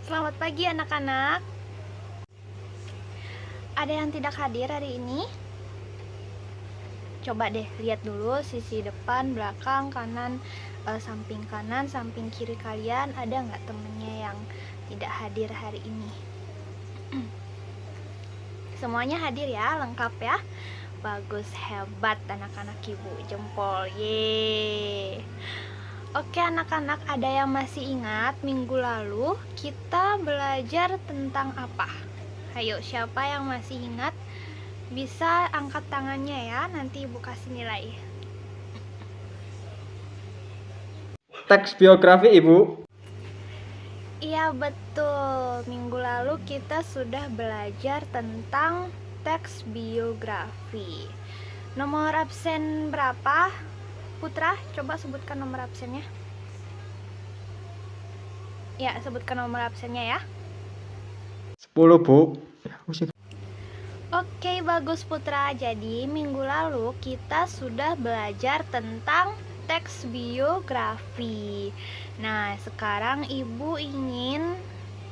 Selamat pagi anak-anak. Ada yang tidak hadir hari ini? Coba deh lihat dulu sisi depan, belakang, kanan, samping kanan, samping kiri kalian. Ada nggak temennya yang tidak hadir hari ini? Semuanya hadir ya, lengkap ya. Bagus, hebat anak-anak ibu, jempol, yeay. Oke anak-anak, ada yang masih ingat minggu lalu kita belajar tentang apa? Ayo, siapa yang masih ingat? Bisa angkat tangannya ya, nanti ibu kasih nilai. Teks biografi Ibu. Iya betul, minggu lalu kita sudah belajar tentang teks biografi. Nomor absen berapa? Putra, coba sebutkan nomor absennya. Ya, sebutkan nomor absennya ya. 10 Bu. Oke, bagus Putra. Jadi minggu lalu kita sudah belajar tentang teks biografi. Nah, sekarang Ibu ingin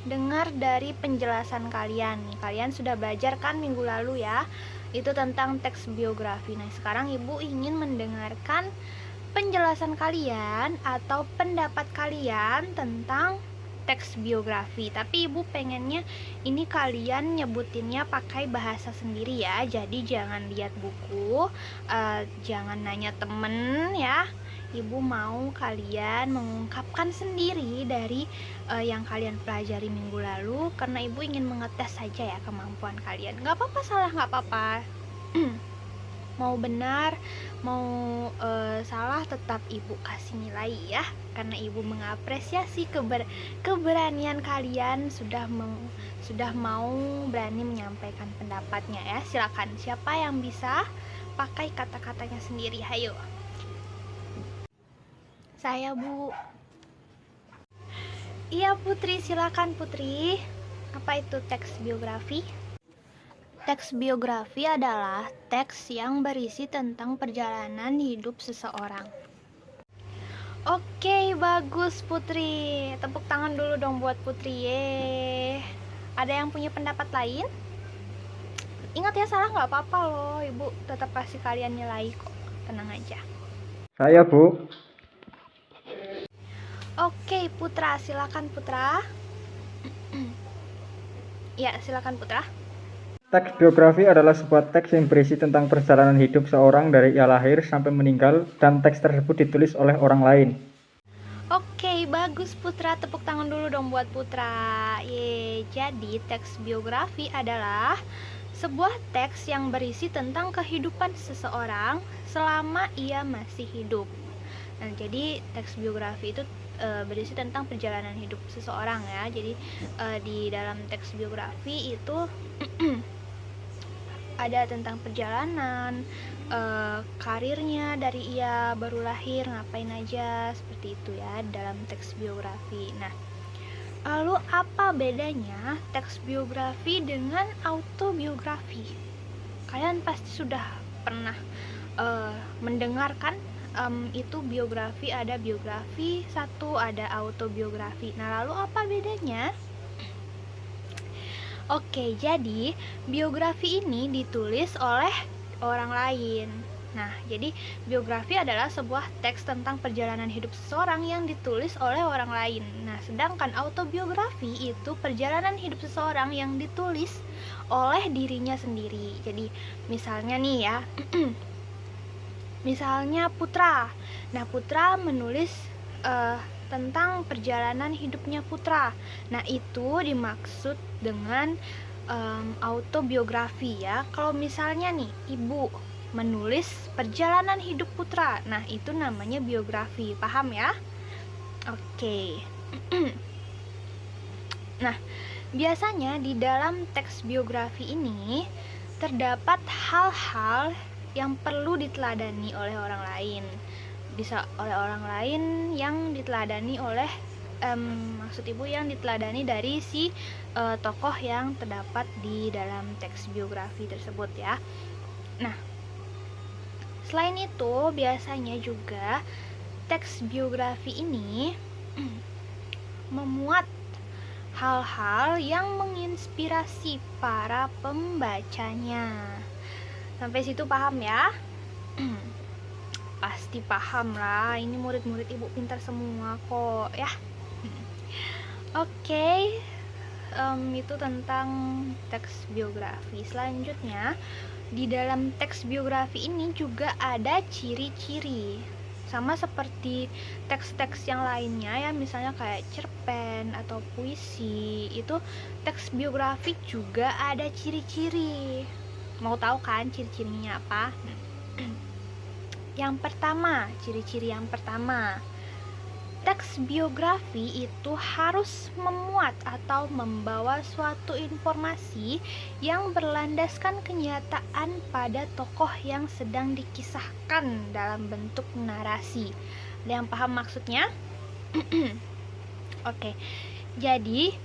dengar dari penjelasan kalian. Kalian sudah belajar kan minggu lalu ya? Itu tentang teks biografi. Nah, sekarang Ibu ingin mendengarkan penjelasan kalian atau pendapat kalian tentang teks biografi. Tapi ibu pengennya ini kalian nyebutinnya pakai bahasa sendiri ya. Jadi jangan lihat buku, jangan nanya temen ya. Ibu mau kalian mengungkapkan sendiri dari yang kalian pelajari minggu lalu, karena ibu ingin mengetes saja ya kemampuan kalian. Gak apa-apa salah, gak apa-apa. Mau benar, mau salah, tetap ibu kasih nilai ya, karena ibu mengapresiasi keberanian kalian sudah mau berani menyampaikan pendapatnya ya. Silakan, siapa yang bisa pakai kata-katanya sendiri, hayo. Saya Bu. Iya Putri, silakan Putri. Apa itu teks biografi? Teks biografi adalah teks yang berisi tentang perjalanan hidup seseorang. Oke, bagus Putri. Tepuk tangan dulu dong buat Putri. Yeay. Ada yang punya pendapat lain? Ingat ya, salah nggak apa-apa loh. Ibu tetap kasih kalian nilai kok. Tenang aja. Saya Bu. Oke, Putra. Silakan Putra. Ya, silakan Putra. Teks biografi adalah sebuah teks yang berisi tentang perjalanan hidup seorang dari ia lahir sampai meninggal, dan teks tersebut ditulis oleh orang lain. Oke, bagus Putra. Tepuk tangan dulu dong buat Putra. Jadi teks biografi adalah sebuah teks yang berisi tentang kehidupan seseorang selama ia masih hidup. Nah, jadi teks biografi itu berisi tentang perjalanan hidup seseorang ya. Jadi di dalam teks biografi itu ada tentang perjalanan, karirnya dari ia baru lahir ngapain aja, seperti itu ya dalam teks biografi. Nah, lalu apa bedanya teks biografi dengan autobiografi? Kalian pasti sudah pernah mendengarkan itu biografi, ada biografi satu, ada autobiografi. Nah, lalu apa bedanya? Oke, jadi biografi ini ditulis oleh orang lain. Nah, jadi biografi adalah sebuah teks tentang perjalanan hidup seseorang yang ditulis oleh orang lain. Nah, sedangkan autobiografi itu perjalanan hidup seseorang yang ditulis oleh dirinya sendiri. Jadi, misalnya nih ya, misalnya Putra. Nah, Putra menulis tentang perjalanan hidupnya Putra. Nah, itu dimaksud dengan autobiografi ya. Kalau misalnya nih Ibu menulis perjalanan hidup Putra, nah itu namanya biografi. Paham ya? Oke. Nah, biasanya di dalam teks biografi ini terdapat hal-hal yang perlu diteladani oleh orang lain. Bisa oleh orang lain yang diteladani oleh maksud ibu yang diteladani dari si tokoh yang terdapat di dalam teks biografi tersebut ya. Nah, selain itu biasanya juga teks biografi ini memuat hal-hal yang menginspirasi para pembacanya. Sampai situ paham ya? Pasti paham lah, ini murid-murid ibu pintar semua kok ya. Oke, itu tentang teks biografi. Selanjutnya, di dalam teks biografi ini juga ada ciri-ciri. Sama seperti teks-teks yang lainnya ya, misalnya kayak cerpen atau puisi, itu teks biografi juga ada ciri-ciri. Mau tahu kan ciri-cirinya apa? Yang pertama, ciri-ciri yang pertama, teks biografi itu harus memuat atau membawa suatu informasi yang berlandaskan kenyataan pada tokoh yang sedang dikisahkan dalam bentuk narasi. Ada yang paham maksudnya? Oke, jadi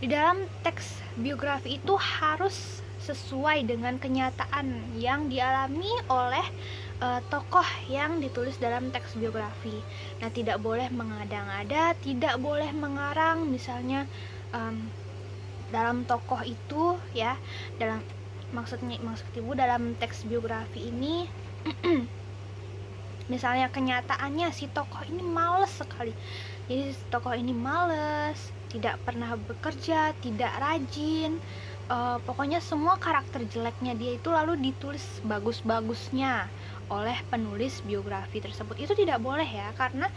di dalam teks biografi itu harus sesuai dengan kenyataan yang dialami oleh tokoh yang ditulis dalam teks biografi. Nah, tidak boleh mengada-ngada, tidak boleh mengarang. Misalnya dalam tokoh itu ya, maksud ibu dalam teks biografi ini misalnya kenyataannya si tokoh ini males sekali. Jadi si tokoh ini males, tidak pernah bekerja, tidak rajin. Pokoknya semua karakter jeleknya dia itu lalu ditulis bagus-bagusnya oleh penulis biografi tersebut. Itu tidak boleh ya, karena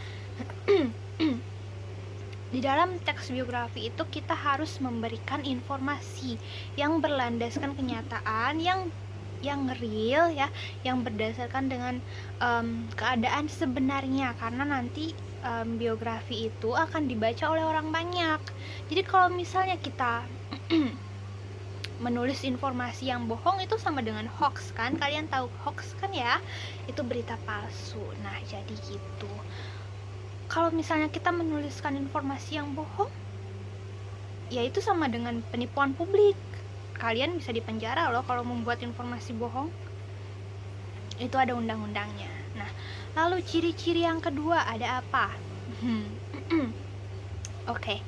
di dalam teks biografi itu kita harus memberikan informasi yang berlandaskan kenyataan, yang real ya, yang berdasarkan dengan keadaan sebenarnya, karena nanti biografi itu akan dibaca oleh orang banyak. Jadi kalau misalnya kita menulis informasi yang bohong, itu sama dengan hoax kan? Kalian tahu hoax kan ya? Itu berita palsu. Nah, jadi gitu. Kalau misalnya kita menuliskan informasi yang bohong, ya itu sama dengan penipuan publik. Kalian bisa dipenjara loh kalau membuat informasi bohong. Itu ada undang-undangnya. Nah, lalu ciri-ciri yang kedua ada apa? Oke.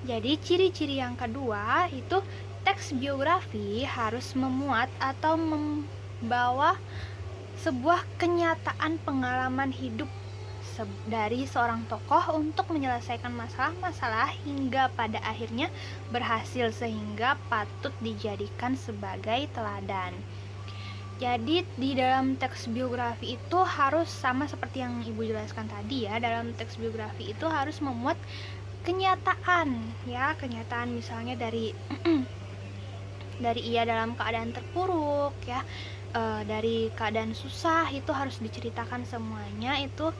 Jadi ciri-ciri yang kedua itu teks biografi harus memuat atau membawa sebuah kenyataan pengalaman hidup dari seorang tokoh untuk menyelesaikan masalah-masalah hingga pada akhirnya berhasil, sehingga patut dijadikan sebagai teladan. Jadi di dalam teks biografi itu harus sama seperti yang ibu jelaskan tadi ya, dalam teks biografi itu harus memuat kenyataan ya, kenyataan misalnya dari ia dalam keadaan terpuruk ya, dari keadaan susah, itu harus diceritakan semuanya. Itu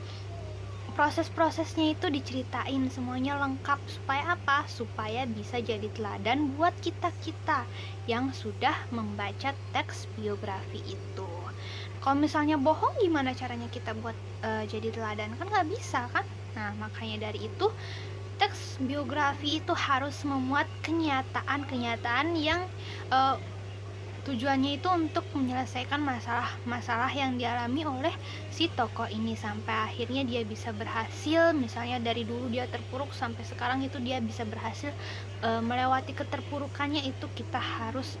proses-prosesnya itu diceritain semuanya lengkap. Supaya apa? Supaya bisa jadi teladan buat kita-kita yang sudah membaca teks biografi itu. Kalau misalnya bohong, gimana caranya kita buat jadi teladan? Kan nggak bisa kan? Nah, makanya dari itu teks biografi itu harus memuat kenyataan-kenyataan yang tujuannya itu untuk menyelesaikan masalah-masalah yang dialami oleh si tokoh ini sampai akhirnya dia bisa berhasil. Misalnya dari dulu dia terpuruk sampai sekarang itu dia bisa berhasil melewati keterpurukannya. Itu kita harus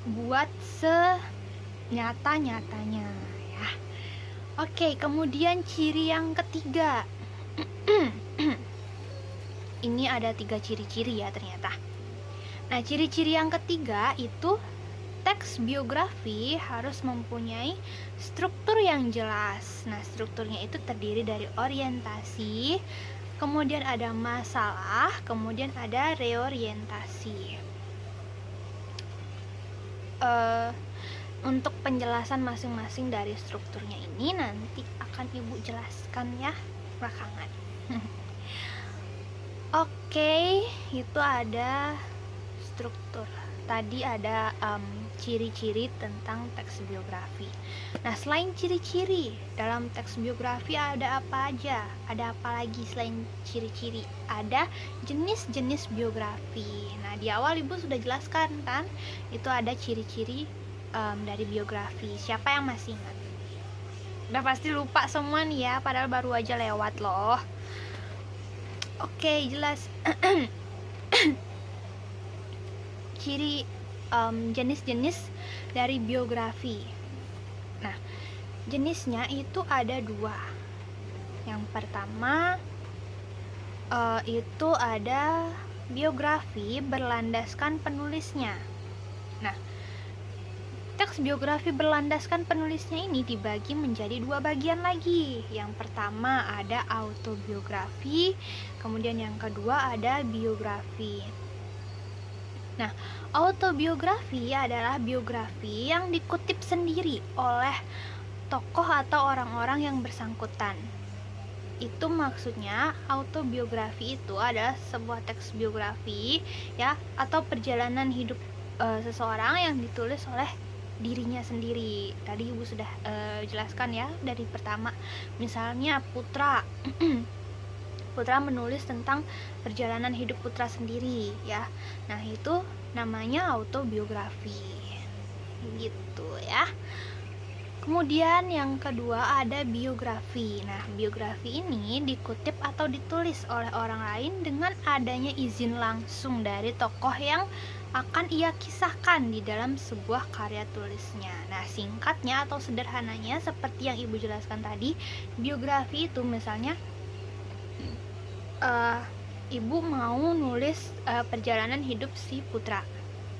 buat senyata-nyatanya ya. Oke, kemudian ciri yang ketiga. Ini ada 3 ciri-ciri ya ternyata. Nah, ciri-ciri yang ketiga itu teks biografi harus mempunyai struktur yang jelas. Nah, strukturnya itu terdiri dari orientasi, kemudian ada masalah, kemudian ada reorientasi. Untuk penjelasan masing-masing dari strukturnya ini nanti akan ibu jelaskan ya belakangan. Oke, itu ada struktur. Tadi ada ciri-ciri tentang teks biografi. Nah, selain ciri-ciri dalam teks biografi ada apa aja? Ada apa lagi selain ciri-ciri? Ada jenis-jenis biografi. Nah, di awal ibu sudah jelaskan kan? Itu ada ciri-ciri dari biografi. Siapa yang masih ingat? Udah pasti lupa semua nih ya, padahal baru aja lewat loh. Oke, jelas. ciri-ciri jenis-jenis dari biografi. Nah, jenisnya itu ada 2. Yang pertama itu ada biografi berlandaskan penulisnya. Nah, teks biografi berlandaskan penulisnya ini dibagi menjadi 2 bagian lagi. Yang pertama ada autobiografi, kemudian yang kedua ada biografi. Nah, autobiografi adalah biografi yang dikutip sendiri oleh tokoh atau orang-orang yang bersangkutan. Itu maksudnya autobiografi itu adalah sebuah teks biografi ya, atau perjalanan hidup seseorang yang ditulis oleh dirinya sendiri. Tadi Ibu sudah jelaskan ya dari pertama. Misalnya Putra Putra menulis tentang perjalanan hidup Putra sendiri ya. Nah, itu namanya autobiografi. Gitu ya. Kemudian yang kedua ada biografi. Nah, biografi ini dikutip atau ditulis oleh orang lain dengan adanya izin langsung dari tokoh yang akan ia kisahkan di dalam sebuah karya tulisnya. Nah, singkatnya atau sederhananya seperti yang Ibu jelaskan tadi, biografi itu misalnya Ibu mau nulis perjalanan hidup si Putra.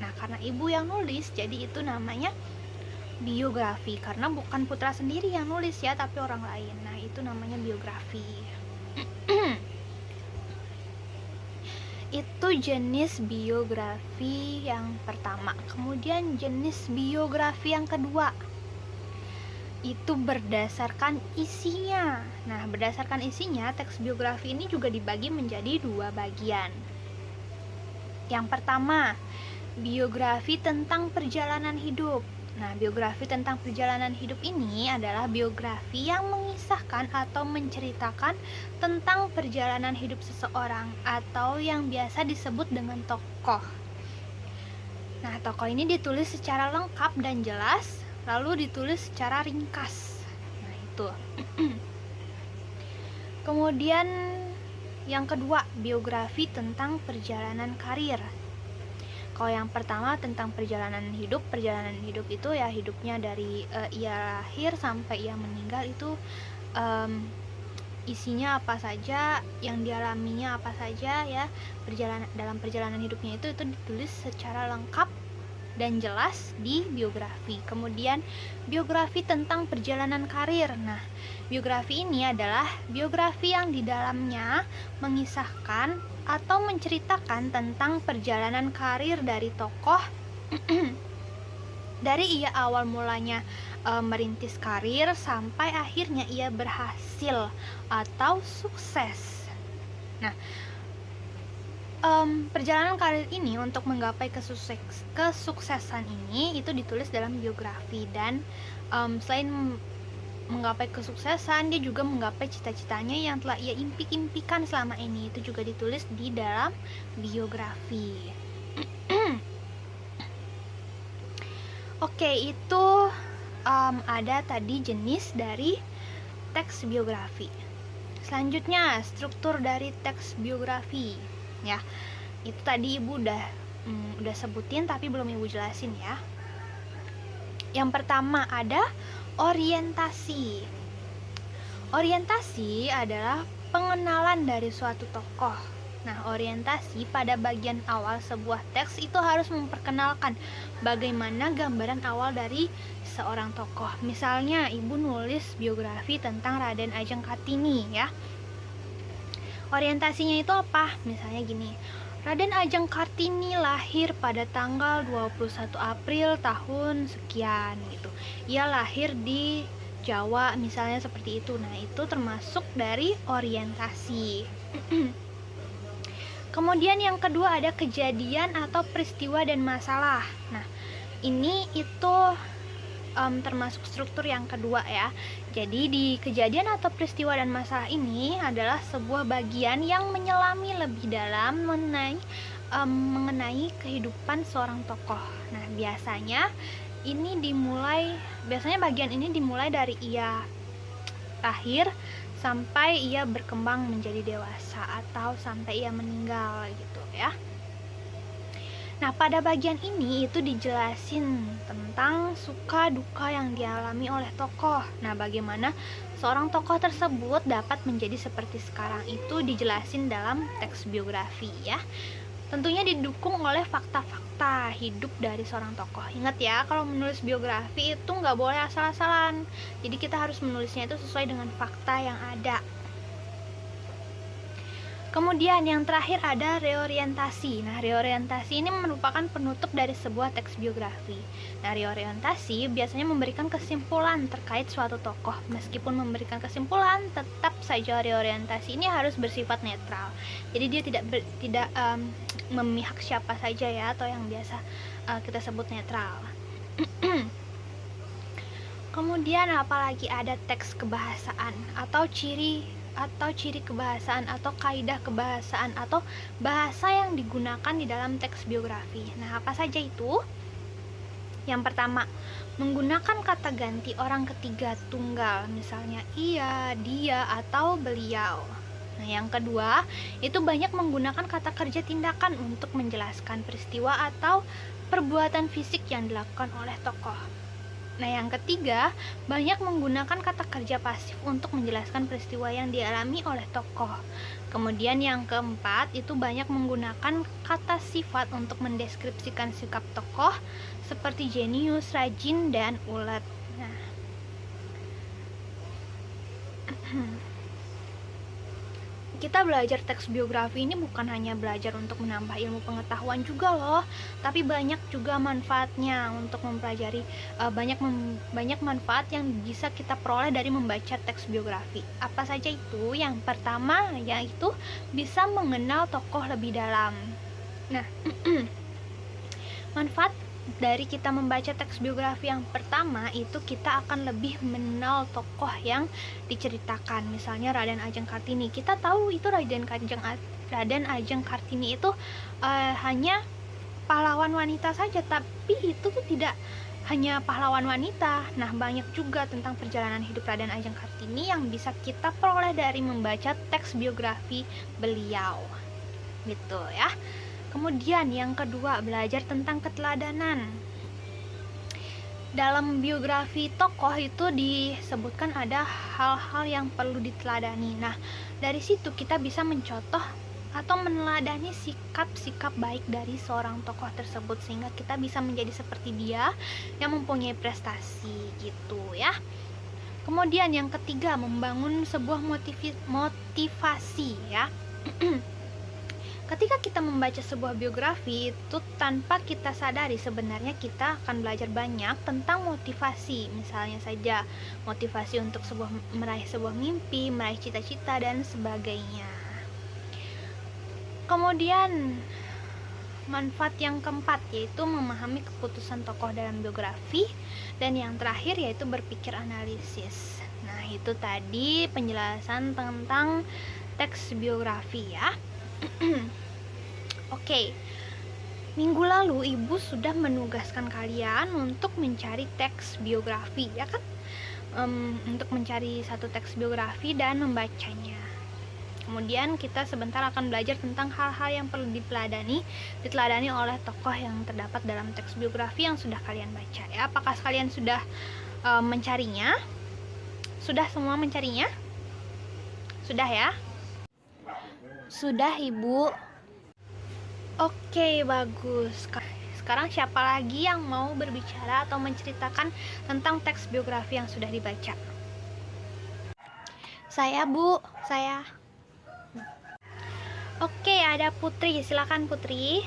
Nah, karena Ibu yang nulis, jadi itu namanya biografi, karena bukan Putra sendiri yang nulis ya, tapi orang lain. Nah, itu namanya biografi. Itu jenis biografi yang pertama. Kemudian jenis biografi yang kedua itu berdasarkan isinya. Nah, berdasarkan isinya, teks biografi ini juga dibagi menjadi 2 bagian. Yang pertama, biografi tentang perjalanan hidup. Nah, biografi tentang perjalanan hidup ini adalah biografi yang mengisahkan atau menceritakan tentang perjalanan hidup seseorang atau yang biasa disebut dengan tokoh. Nah, tokoh ini ditulis secara lengkap dan jelas, lalu ditulis secara ringkas. Nah, itu. Kemudian yang kedua, biografi tentang perjalanan karir. Kalau yang pertama tentang perjalanan hidup itu ya hidupnya dari ia lahir sampai ia meninggal, itu isinya apa saja, yang dialaminya apa saja ya, dalam perjalanan hidupnya itu ditulis secara lengkap dan jelas di biografi. Kemudian biografi tentang perjalanan karir. Nah, biografi ini adalah biografi yang di dalamnya mengisahkan atau menceritakan tentang perjalanan karir dari tokoh dari ia awal mulanya merintis karir sampai akhirnya ia berhasil atau sukses. Nah, perjalanan karir ini untuk menggapai kesuksesan ini itu ditulis dalam biografi, dan selain menggapai kesuksesan, dia juga menggapai cita-citanya yang telah ia impikan selama ini, itu juga ditulis di dalam biografi. Oke, itu ada tadi jenis dari teks biografi. Selanjutnya, struktur dari teks biografi ya. Itu tadi Ibu udah sebutin tapi belum Ibu jelasin ya. Yang pertama ada orientasi. Orientasi adalah pengenalan dari suatu tokoh. Nah, orientasi pada bagian awal sebuah teks itu harus memperkenalkan bagaimana gambaran awal dari seorang tokoh. Misalnya, Ibu nulis biografi tentang Raden Ajeng Kartini ya. Orientasinya itu apa? Misalnya gini, Raden Ajeng Kartini lahir pada tanggal 21 April tahun sekian gitu. Ia lahir di Jawa misalnya seperti itu. Nah, itu termasuk dari orientasi. Kemudian yang kedua ada kejadian atau peristiwa dan masalah. Nah, ini itu termasuk struktur yang kedua ya. Jadi di kejadian atau peristiwa dan masalah ini adalah sebuah bagian yang menyelami lebih dalam mengenai kehidupan seorang tokoh. Nah, biasanya bagian ini dimulai dari ia lahir sampai ia berkembang menjadi dewasa atau sampai ia meninggal gitu ya. Nah, pada bagian ini itu dijelasin tentang suka duka yang dialami oleh tokoh. Nah, bagaimana seorang tokoh tersebut dapat menjadi seperti sekarang itu dijelasin dalam teks biografi ya. Tentunya didukung oleh fakta-fakta hidup dari seorang tokoh. Ingat ya, kalau menulis biografi itu nggak boleh asal-asalan. Jadi kita harus menulisnya itu sesuai dengan fakta yang ada. Kemudian yang terakhir ada reorientasi. Nah, reorientasi ini merupakan penutup dari sebuah teks biografi. Nah, reorientasi biasanya memberikan kesimpulan terkait suatu tokoh. Meskipun memberikan kesimpulan, tetap saja reorientasi ini harus bersifat netral. Jadi dia tidak memihak siapa saja ya, atau yang biasa kita sebut netral. Kemudian apalagi ada teks kebahasaan atau ciri kebahasaan atau kaidah kebahasaan atau bahasa yang digunakan di dalam teks biografi. Nah, apa saja itu? Yang pertama, menggunakan kata ganti orang ketiga tunggal, misalnya ia, dia, atau beliau. Nah, yang kedua, itu banyak menggunakan kata kerja tindakan untuk menjelaskan peristiwa atau perbuatan fisik yang dilakukan oleh tokoh. Nah, yang ketiga, banyak menggunakan kata kerja pasif untuk menjelaskan peristiwa yang dialami oleh tokoh. Kemudian yang keempat, itu banyak menggunakan kata sifat untuk mendeskripsikan sikap tokoh seperti jenius, rajin, dan ulet. Nah, kita belajar teks biografi ini bukan hanya belajar untuk menambah ilmu pengetahuan juga loh, tapi banyak juga manfaatnya untuk mempelajari banyak manfaat yang bisa kita peroleh dari membaca teks biografi. Apa saja itu? Yang pertama yaitu bisa mengenal tokoh lebih dalam. Nah, manfaat dari kita membaca teks biografi yang pertama itu kita akan lebih mengenal tokoh yang diceritakan. Misalnya Raden Ajeng Kartini, kita tahu itu Raden Ajeng Kartini itu hanya pahlawan wanita saja, tapi itu tuh tidak hanya pahlawan wanita. Nah, banyak juga tentang perjalanan hidup Raden Ajeng Kartini yang bisa kita peroleh dari membaca teks biografi beliau, gitu ya. Kemudian yang kedua, belajar tentang keteladanan. Dalam biografi tokoh itu disebutkan ada hal-hal yang perlu diteladani. Nah, dari situ kita bisa mencontoh atau meneladani sikap-sikap baik dari seorang tokoh tersebut sehingga kita bisa menjadi seperti dia yang mempunyai prestasi gitu ya. Kemudian yang ketiga, membangun sebuah motivasi ya. Ketika kita membaca sebuah biografi itu tanpa kita sadari sebenarnya kita akan belajar banyak tentang motivasi. Misalnya saja motivasi untuk meraih sebuah mimpi, meraih cita-cita dan sebagainya. Kemudian manfaat yang keempat yaitu memahami keputusan tokoh dalam biografi, dan yang terakhir yaitu berpikir analisis. Nah, itu tadi penjelasan tentang teks biografi ya. Oke, minggu lalu ibu sudah menugaskan kalian untuk mencari teks biografi ya kan, untuk mencari satu teks biografi dan membacanya. Kemudian kita sebentar akan belajar tentang hal-hal yang perlu diteladani oleh tokoh yang terdapat dalam teks biografi yang sudah kalian baca ya. Apakah kalian sudah mencarinya? Sudah semua mencarinya? Sudah ya? Sudah, Ibu. Oke, bagus. Sekarang siapa lagi yang mau berbicara atau menceritakan tentang teks biografi yang sudah dibaca? Saya, Bu. Saya. Oke, ada Putri. Silakan, Putri.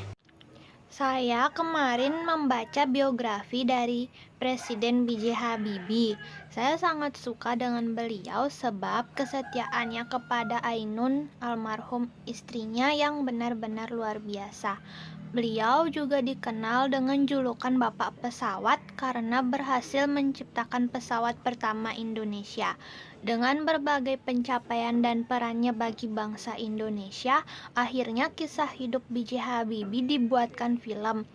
Saya kemarin membaca biografi dari Presiden B.J. Habibie. Saya sangat suka dengan beliau sebab kesetiaannya kepada Ainun, almarhum istrinya, yang benar-benar luar biasa. Beliau juga dikenal dengan julukan Bapak Pesawat karena berhasil menciptakan pesawat pertama Indonesia. Dengan berbagai pencapaian dan perannya bagi bangsa Indonesia, akhirnya kisah hidup B.J. Habibie dibuatkan film.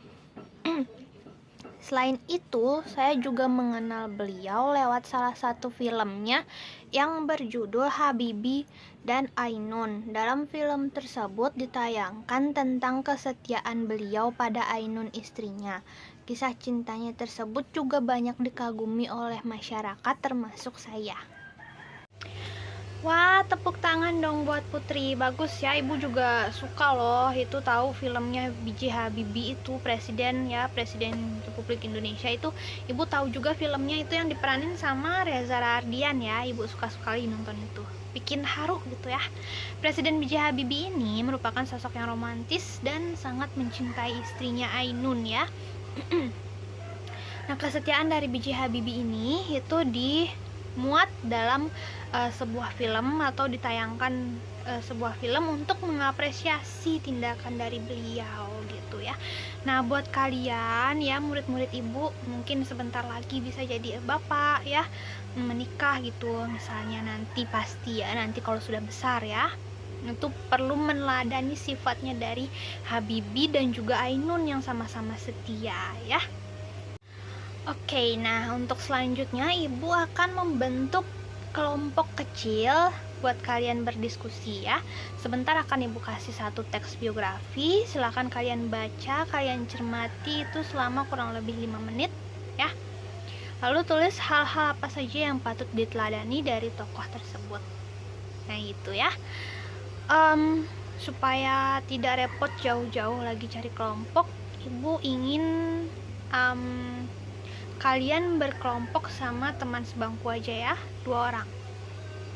Selain itu, saya juga mengenal beliau lewat salah satu filmnya yang berjudul Habibie dan Ainun. Dalam film tersebut ditayangkan tentang kesetiaan beliau pada Ainun istrinya. Kisah cintanya tersebut juga banyak dikagumi oleh masyarakat termasuk saya. Wah, tepuk tangan dong buat Putri. Bagus ya, Ibu juga suka loh. Itu tahu filmnya B.J. Habibie itu Presiden Republik Indonesia itu. Ibu tahu juga filmnya itu yang diperanin sama Reza Rahardian ya. Ibu suka sekali nonton itu. Bikin haru gitu ya. Presiden B.J. Habibie ini merupakan sosok yang romantis dan sangat mencintai istrinya Ainun ya. Nah, kesetiaan dari B.J. Habibie ini itu dimuat dalam sebuah film atau ditayangkan sebuah film untuk mengapresiasi tindakan dari beliau gitu ya. Nah, buat kalian ya murid-murid Ibu, mungkin sebentar lagi bisa jadi bapak ya, menikah gitu misalnya nanti, pasti ya nanti kalau sudah besar ya. Itu perlu meneladani sifatnya dari Habibie dan juga Ainun yang sama-sama setia ya. Oke, nah untuk selanjutnya Ibu akan membentuk kelompok kecil buat kalian berdiskusi ya. Sebentar akan Ibu kasih satu teks biografi, silakan kalian baca, kalian cermati itu selama kurang lebih 5 menit ya. Lalu tulis hal-hal apa saja yang patut diteladani dari tokoh tersebut. Nah itu ya. Supaya tidak repot jauh-jauh lagi cari kelompok, Ibu ingin kalian berkelompok sama teman sebangku aja ya, 2 orang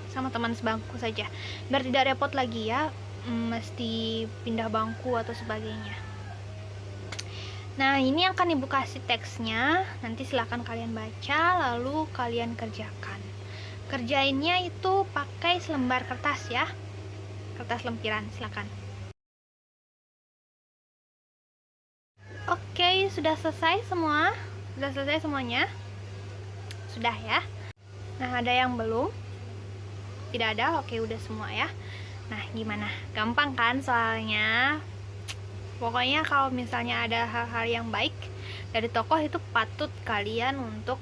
sama teman sebangku saja biar tidak repot lagi ya, mesti pindah bangku atau sebagainya. Nah ini akan Ibu kasih teksnya, nanti silahkan kalian baca lalu kalian kerjakan. Kerjainnya itu pakai selembar kertas ya, kertas lempiran, silakan. Oke, sudah selesai semua? Sudah selesai semuanya? Sudah ya? Nah, ada yang belum? Tidak ada? Oke, udah semua ya. Nah, gimana? Gampang kan soalnya? Pokoknya kalau misalnya ada hal-hal yang baik dari tokoh itu patut kalian untuk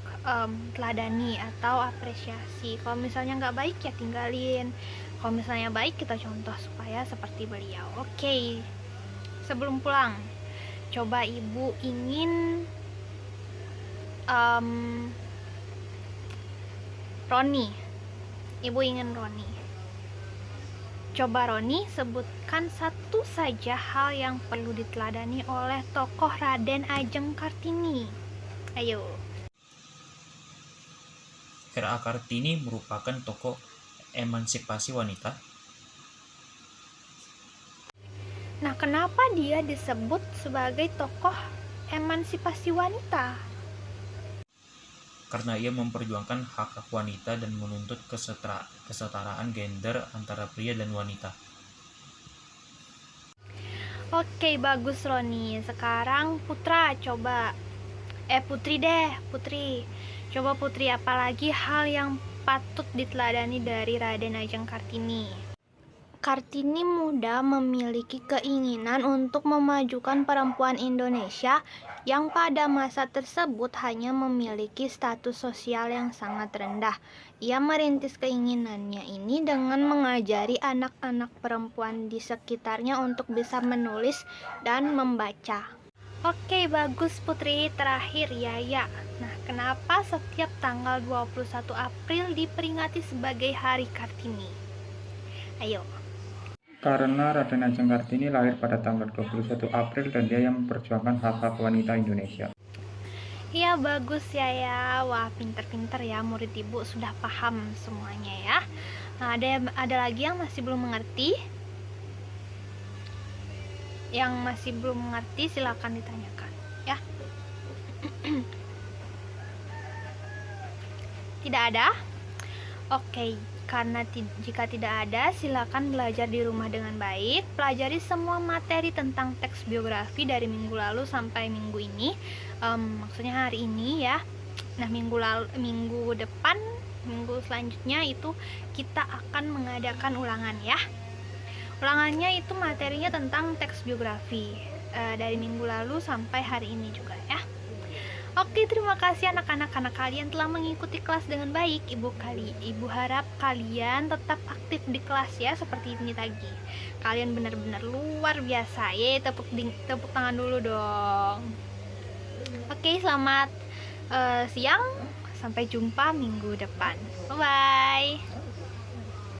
teladani atau apresiasi. Kalau misalnya nggak baik ya tinggalin. Kalau misalnya baik kita contoh supaya seperti beliau. Oke, sebelum pulang, coba Ibu ingin Roni. Ibu ingin Roni. Coba Roni sebutkan satu saja hal yang perlu diteladani oleh tokoh Raden Ajeng Kartini. Ayo. R.A. Kartini merupakan tokoh emansipasi wanita. Nah, kenapa dia disebut sebagai tokoh emansipasi wanita? Karena ia memperjuangkan hak-hak wanita dan menuntut kesetaraan gender antara pria dan wanita. Oke, bagus Roni. Sekarang Putra coba. Putri deh, Putri. Coba Putri, apalagi hal yang patut diteladani dari Raden Ajeng Kartini? Kartini muda memiliki keinginan untuk memajukan perempuan Indonesia yang pada masa tersebut hanya memiliki status sosial yang sangat rendah. Ia merintis keinginannya ini dengan mengajari anak-anak perempuan di sekitarnya untuk bisa menulis dan membaca. Oke, bagus Putri. Terakhir Yaya. Nah, kenapa setiap tanggal 21 April diperingati sebagai Hari Kartini? Ayo. Karena Raden Ajeng Kartini lahir pada tanggal 21 April dan dia yang memperjuangkan hak-hak wanita Indonesia. Iya, bagus ya. Wah, pinter-pinter ya murid Ibu, sudah paham semuanya ya. Nah, ada lagi yang masih belum mengerti? Yang masih belum mengerti silakan ditanyakan ya. Tidak ada? Oke. Karena jika tidak ada, silakan belajar di rumah dengan baik. Pelajari semua materi tentang teks biografi dari minggu lalu sampai minggu ini. Maksudnya hari ini ya. Nah, minggu depan, minggu selanjutnya itu kita akan mengadakan ulangan ya. Ulangannya itu materinya tentang teks biografi dari minggu lalu sampai hari ini juga ya. Oke, terima kasih anak-anak kalian telah mengikuti kelas dengan baik. Ibu harap kalian tetap aktif di kelas ya, seperti ini tadi. Kalian benar-benar luar biasa. Tepuk tangan dulu dong. Oke, selamat siang. Sampai jumpa minggu depan. Bye bye.